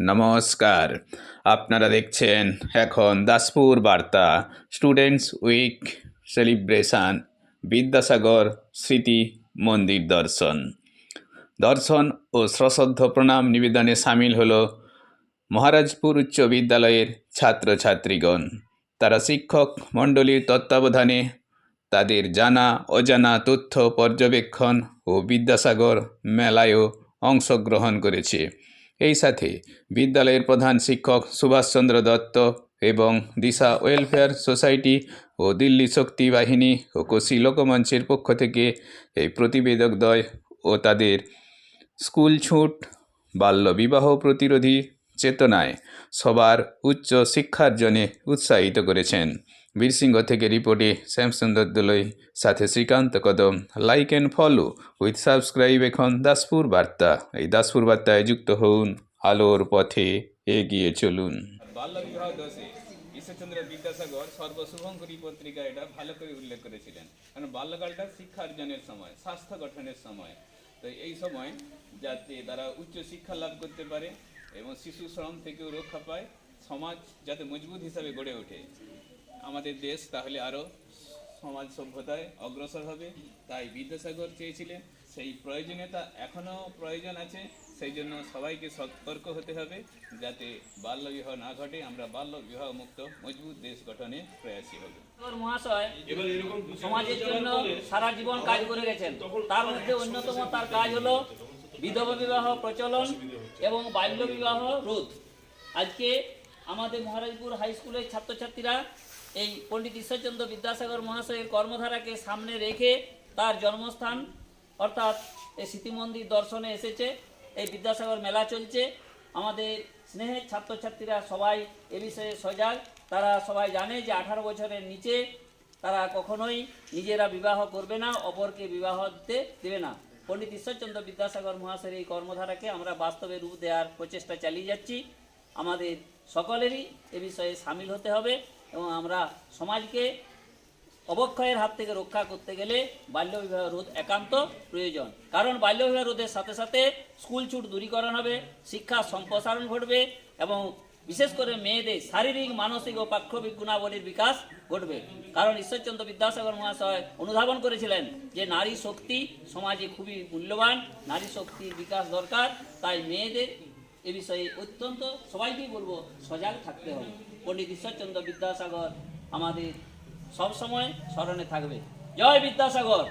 নমস্কার, আপনারা দেখছেন এখন দাসপুর বার্তা স্টুডেন্টস উইক সেলিব্রেশন বিদ্যাসাগর স্মৃতি মন্দির দর্শন ও সশ্রদ্ধ প্রণাম নিবেদনে সামিল হলো মহারাজপুর উচ্চ বিদ্যালয়ের ছাত্রছাত্রীগণ। তারা শিক্ষক মণ্ডলীর তত্ত্বাবধানে তাদের জানা অজানা তথ্য পর্যবেক্ষণ ও বিদ্যাসাগর মেলায়ও অংশগ্রহণ করেছে। এই সাথে বিদ্যালয়ের প্রধান শিক্ষক সুভাষচন্দ্র দত্ত এবং দিশা ওয়েলফেয়ার সোসাইটি ও দিল্লি শক্তি বাহিনী ও কোশি লোকমঞ্চের পক্ষ থেকে এই প্রতিবেদকদ্বয় ও তাদের স্কুল ছুট বাল্যবিবাহ প্রতিরোধী চেতনায় সবার উচ্চ শিক্ষার্জনে উৎসাহিত করেছেন। বীরসিংহ থেকে রিপোর্টে শ্যামসুন্দর দোলই, সাথে শ্রীকান্ত কদম। Like and follow with subscribe এখন দাসপুর বার্তা। এই দাসপুর বার্তায় যুক্ত হন, আলোর পথে এগিয়ে চলুন। বাল্যবিবাহ দোষে ঈশ্বরচন্দ্র বিদ্যাসাগর সর্বশুভঙ্করী পত্রিকা এটা ভালো করে উল্লেখ করেছিলেন। কারণ বাল্যকালটা শিক্ষা অর্জনের সময়, স্বাস্থ্য গঠনের সময়। তো এই সময় যাতে তারা উচ্চ শিক্ষা লাভ করতে পারে এবং শিশু শ্রম থেকেও রক্ষা পায়, সমাজ যাতে মজবুত হিসাবে গড়ে ওঠে আমাদের দেশ, তাহলে আরও সমাজ সভ্যতায় অগ্রসর হবে। তাই বিদ্যাসাগর চেয়েছিলেন, সেই প্রয়োজনীয়তা এখনও প্রয়োজন আছে। সেই জন্য সবাইকে সতর্ক হতে হবে যাতে বাল্যবিবাহ না ঘটে। আমরা বাল্যবিবাহ মুক্ত মজবুত দেশ গঠনে প্রয়াসী হব। মহাশয় সমাজের জন্য সারা জীবন কাজ করে গেছেন। তার মধ্যে অন্যতম তার কাজ হলো বিধবা বিবাহ প্রচলন এবং বাল্য বিবাহ রোধ। আজকে আমাদের মহারাজপুর হাই স্কুলের ছাত্রছাত্রীরা এই পণ্ডিত ঈশ্বরচন্দ্র বিদ্যাসাগর মহাশয়ের কর্মধারাকে সামনে রেখে তার জন্মস্থান অর্থাৎ এই স্মৃতি মন্দির দর্শনে এসেছে। এই বিদ্যাসাগর মেলা চলছে। আমাদের স্নেহের ছাত্রছাত্রীরা সবাই এ বিষয়ে সজাগ। তারা সবাই জানে যে 18 বছরের নিচে তারা কখনোই নিজেরা বিবাহ করবে না, অপরকে বিবাহ দিতে দেবে না। পণ্ডিত ঈশ্বরচন্দ্র বিদ্যাসাগর মহাশয়ের এই কর্মধারাকে আমরা বাস্তবে রূপ দেওয়ার প্রচেষ্টা চালিয়ে যাচ্ছি। আমাদের সকলেরই এ বিষয়ে সামিল হতে হবে এবং আমরা সমাজকে অবক্ষয়ের হাত থেকে রক্ষা করতে গেলে বাল্যবিবাহ রোধ একান্ত প্রয়োজন। কারণ বাল্যবিবাহ রোধের সাথে সাথে স্কুল ছুট দূরীকরণ হবে, শিক্ষা সম্প্রসারণ ঘটবে এবং বিশেষ করে মেয়েদের শারীরিক, মানসিক ও পাক্ষবিক গুণাবলীর বিকাশ ঘটবে। কারণ ঈশ্বরচন্দ্র বিদ্যাসাগর মহাশয় অনুধাবন করেছিলেন যে নারী শক্তি সমাজে খুবই মূল্যবান, নারী শক্তির বিকাশ দরকার। তাই মেয়েদের এ বিষয়ে অত্যন্ত সবাইকেই বলবো সজাগ থাকতে হবে। পণ্ডিত ঈশ্বরচন্দ্র বিদ্যাসাগর আমাদের সব সময় স্মরণে থাকবে। জয় বিদ্যাসাগর।